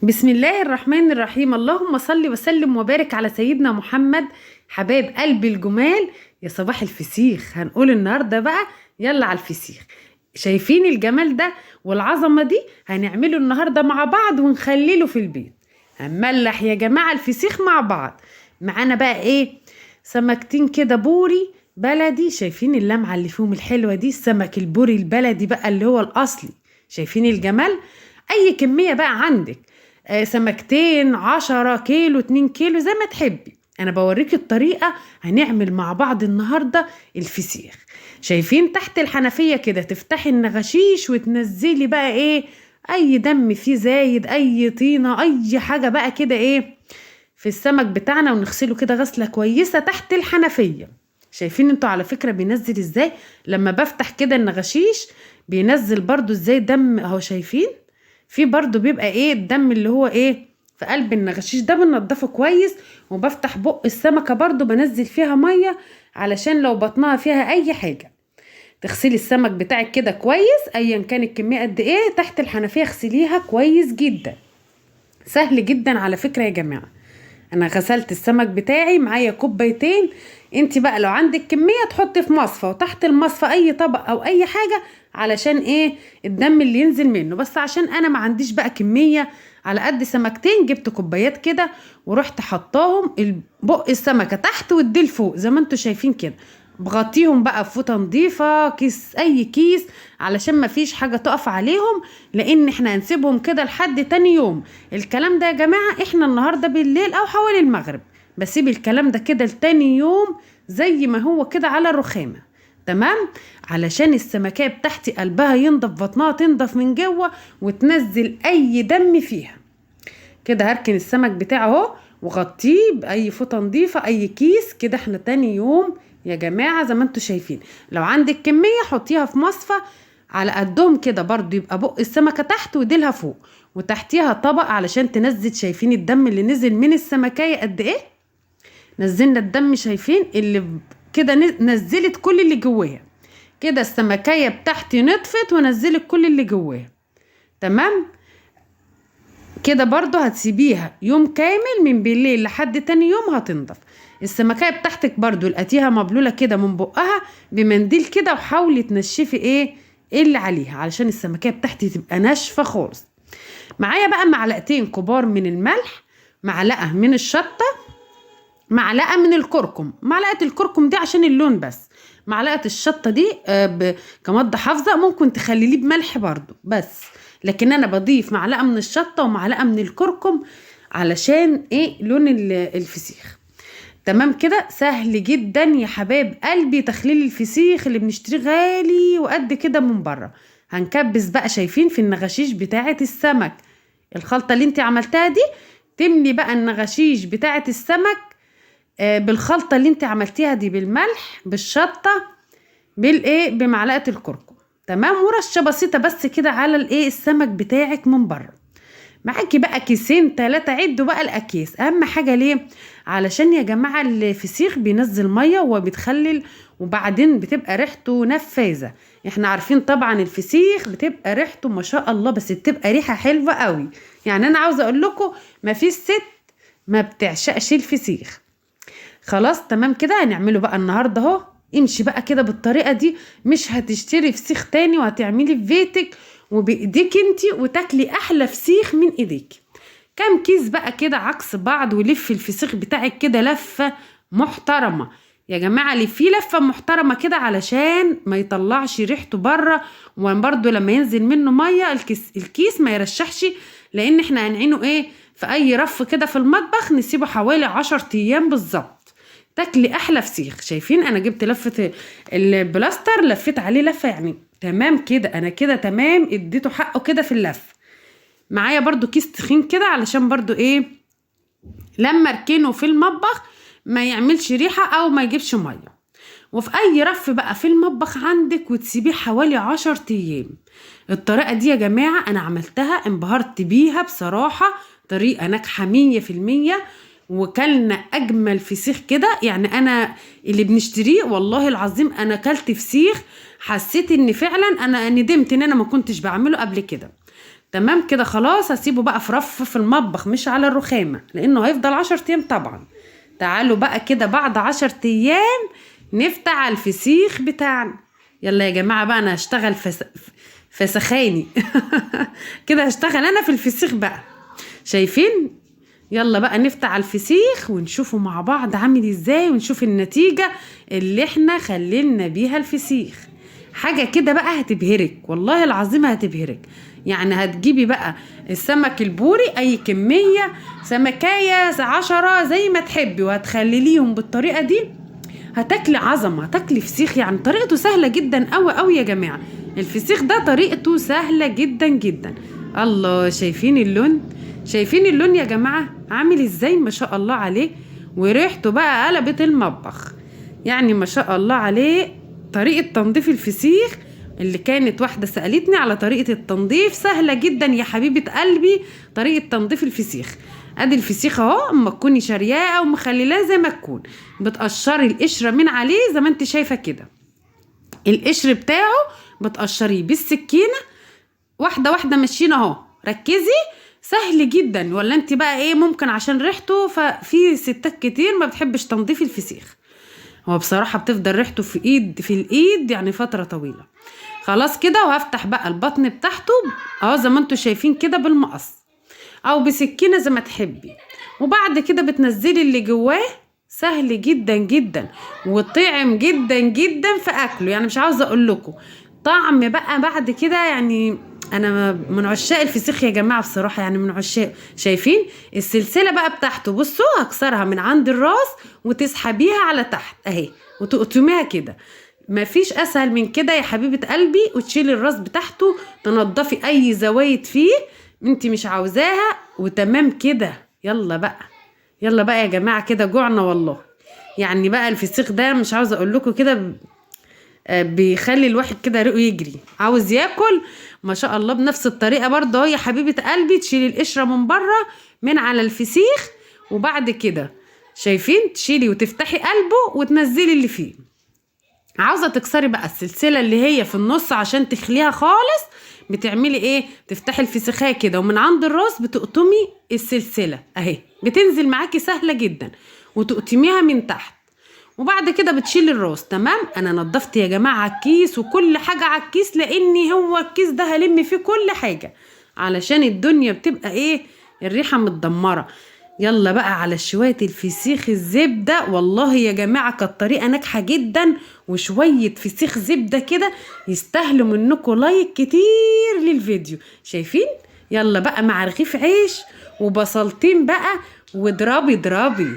بسم الله الرحمن الرحيم. اللهم صل وسلم وبارك على سيدنا محمد. حبايب قلبي الجمال، يا صباح الفسيخ. هنقول النهارده بقى يلا على الفسيخ. شايفين الجمال ده والعظمه دي؟ هنعمله النهارده مع بعض ونخلله في البيت. هنملح يا جماعه الفسيخ مع بعض. معانا بقى ايه؟ سمكتين كده بوري بلدي. شايفين اللمعه اللي فيهم الحلوه دي؟ السمك البوري البلدي بقى اللي هو الاصلي. شايفين الجمال؟ اي كميه بقى عندك، سمكتين 10 كيلو 2 كيلو زي ما تحبي. انا بوريكي الطريقة. هنعمل مع بعض النهاردة الفسيخ. شايفين تحت الحنفية كده تفتحي النغشيش وتنزلي بقى ايه؟ اي دم فيه زايد، اي طينة، اي حاجة بقى كده ايه في السمك بتاعنا، ونغسله كده غسلة كويسة تحت الحنفية. شايفين انتوا على فكرة بينزل ازاي؟ لما بفتح كده النغشيش بينزل برضو ازاي دم اهو. شايفين في برضو بيبقى ايه الدم اللي هو ايه في قلب النغشيش ده، بنضفه كويس. وبفتح بق السمكة برضو بنزل فيها مية علشان لو بطنها فيها اي حاجة. تغسلي السمك بتاعك كده كويس، ايا كان الكمية قد ايه، تحت الحنفية اغسليها كويس جدا. سهل جدا على فكرة يا جماعة. انا غسلت السمك بتاعي، معايا كوبايتين. انت بقى لو عندك كمية تحطي في مصفى، وتحت المصفى اي طبق او اي حاجة علشان ايه الدم اللي ينزل منه. بس عشان انا ما عنديش بقى كمية على قد سمكتين، جبت كوبايات كده ورحت حطاهم بق السمكة تحت والديل فوق زي ما انتوا شايفين كده. بغطيهم بقى بفوطه نظيفه، كيس اي كيس، علشان ما فيش حاجه تقف عليهم، لان احنا هنسيبهم كده لحد تاني يوم. الكلام ده يا جماعه احنا النهارده بالليل او حوالي المغرب، بسيب الكلام ده كده لتاني يوم زي ما هو كده على الرخامه. تمام؟ علشان السمكيه بتاعتي قلبها ينضف، بطنها تنضف من جوه، وتنزل اي دم فيها. كده هركن السمك بتاعه اهو، وغطيه باي فوطه نظيفه، اي كيس كده. احنا تاني يوم يا جماعه زي ما انتوا شايفين، لو عندك كميه حطيها في مصفى على قدهم كده برضو، يبقى بق السمكه تحت وديلها فوق، وتحتيها طبق علشان تنزل. شايفين الدم اللي نزل من السمكيه قد ايه؟ نزلنا الدم. شايفين اللي كده نزلت كل اللي جواها. كده السمكيه بتاعتي نطفت ونزلت كل اللي جواها. تمام؟ كده برضو هتسيبيها يوم كامل من بالليل لحد تاني يوم هتنضف. السمكية بتاعتك برضو لقيتيها مبلولة كده من بقها بمنديل كده، وحاولي تنشفي ايه اللي عليها علشان السمكية بتاعتي تبقى ناشفة خالص. معايا بقى معلقتين كبار من الملح، معلقة من الشطة، معلقة من الكركم. معلقة الكركم دي عشان اللون بس. معلقة الشطة دي كمادة حافظة، ممكن تخلليه بملح برضو بس، لكن انا بضيف معلقة من الشطة ومعلقة من الكركم علشان ايه لون الفسيخ. تمام كده؟ سهل جدا يا حبايب قلبي تخليل الفسيخ اللي بنشتريه غالي وقد كده من بره. هنكبس بقى. شايفين في النغشيش بتاعة السمك الخلطة اللي انت عملتها دي؟ تملي بقى النغشيش بتاعة السمك بالخلطة اللي انت عملتيها دي، بالملح بالشطة بالايه بمعلقة الكركم. تمام؟ ورشة بسيطة بس كده على الايه السمك بتاعك من بره. معاكي بقى كيسين 3، عدوا بقى الاكياس. اهم حاجة ليه؟ علشان يا جماعة الفسيخ بينزل مية وبيتخلل، وبعدين بتبقى ريحته نفاذة. احنا عارفين طبعا الفسيخ بتبقى ريحته ما شاء الله، بس بتبقى ريحة حلوة قوي. يعني انا عاوزة اقول لكم ما فيش ست ما بتعشقش الفسيخ. خلاص تمام كده. هنعمله بقى النهارده اهو. امشي بقى كده بالطريقه دي، مش هتشتري فسيخ تاني، وهتعملي في بيتك وبايديك انتي وتاكلي احلى فسيخ من ايديك. كام كيس بقى كده عكس بعض، ولف الفسيخ بتاعك كده لفه محترمه يا جماعه. لفيه لفه محترمه كده علشان ما يطلعش ريحته بره، وبرده لما ينزل منه ميه الكيس ما يرشحش، لان احنا هنعينه ايه في اي رف كده في المطبخ، نسيبه حوالي 10 ايام بالظبط. تاكلي احلى فسيخ. شايفين انا جبت لفه البلاستر لفيت عليه لفه يعني. تمام كده؟ انا كده تمام، اديته حقه كده في اللف. معايا برضو كيس تخين كده علشان برضو ايه لما اركنه في المطبخ ما يعملش ريحه او ما يجيبش ميه. وفي اي رف بقى في المطبخ عندك، وتسيبيه حوالي 10 ايام. الطريقة دي يا جماعة انا عملتها انبهرت بيها بصراحة. طريقة ناجحة 100%، وكلنا اجمل فسيخ كده. يعني انا اللي بنشتريه والله العظيم انا كلت فسيخ حسيت ان فعلا انا ندمت ان انا ما كنتش بعمله قبل كده. تمام كده خلاص. هسيبه بقى في رف في المطبخ مش على الرخامة، لانه هيفضل 10 ايام طبعا. تعالوا بقى كده بعد 10 ايام نفتح على الفسيخ بتاعنا. يلا يا جماعة بقى انا هشتغل فسخاني كده هشتغل انا في الفسيخ بقى، شايفين؟ يلا بقى نفتح على الفسيخ ونشوفه مع بعض عامل ازاي، ونشوف النتيجة اللي احنا خلينا بيها الفسيخ. حاجة كده بقى هتبهرك، والله العظيم هتبهرك. يعني هتجيبي بقى السمك البوري اي كمية، سمكاية 10 زي ما تحبي، وهتخلليهم بالطريقة دي، هتاكلي عظمة، هتاكلي فسيخ. يعني طريقته سهلة جدا قوي قوي يا جماعة. الفسيخ ده طريقته سهلة جدا جدا. الله، شايفين اللون؟ شايفين اللون يا جماعة عامل ازاي؟ ما شاء الله عليه. وريحته بقى قلبت المطبخ، يعني ما شاء الله عليه. طريقة تنظيف الفسيخ اللي كانت واحدة سألتني على طريقة التنظيف، سهلة جدا يا حبيبة قلبي. طريقة تنظيف الفسيخ، ادي الفسيخ اهو، اما تكوني شارياه ومخللاه زي ما تكون، بتقشري القشرة من عليه زي ما انت شايفة كده. القشر بتاعه بتقشريه بالسكينة واحدة واحدة، ماشيين اهو. ركزي، سهل جدا. ولا انت بقى ايه، ممكن عشان ريحته، ففي ستات كتير ما بتحبش تنظيف الفسيخ. هو بصراحة بتفضل ريحته في الايد يعني فترة طويلة. خلاص كده، وهفتح بقى البطن بتاعته اهو زي ما انتوا شايفين كده بالمقص او بسكينة زي ما تحبي. وبعد كده بتنزلي اللي جواه، سهل جدا جدا وطعم جدا جدا في اكله. يعني مش عاوزه اقول لكم طعم بقى بعد كده. يعني انا من عشاق الفسيخ يا جماعه بصراحه، يعني من عشاق. شايفين السلسله بقى بتاعته؟ بصوا، هكسرها من عند الراس وتسحبيها على تحت اهي، وتقطميها كده. مفيش اسهل من كده يا حبيبه قلبي. وتشيلي الراس بتاعته، تنضفي اي زوايد فيه انت مش عاوزاها، وتمام كده. يلا بقى، يلا بقى يا جماعه، كده جوعنا والله. يعني بقى الفسيخ ده مش عاوزه اقول لكم كده، بيخلي الواحد كده ريقه يجري، عاوز ياكل. ما شاء الله. بنفس الطريقه برضه اهو يا حبيبه قلبي، تشيلي القشره من بره من على الفسيخ، وبعد كده شايفين تشيلي وتفتحي قلبه وتنزلي اللي فيه. عاوزه تكسري بقى السلسله اللي هي في النص عشان تخليها خالص، بتعملي ايه؟ تفتحي الفسيخه كده ومن عند الراس بتقطمي السلسله اهي، بتنزل معاكي سهله جدا، وتقطميها من تحت. وبعد كده بتشيلي الراس. تمام. انا نضفت يا جماعه على الكيس وكل حاجه على الكيس، لاني هو الكيس ده هلم فيه كل حاجه، علشان الدنيا بتبقى ايه، الريحه متدمره. يلا بقى على شويه الفسيخ الزبده. والله يا جماعه كانت طريقه ناجحه جدا، وشويه فسيخ زبده كده يستاهلوا منكم لايك كتير للفيديو. شايفين؟ يلا بقى مع رغيف عيش وبصلتين بقى، واضربي اضربي.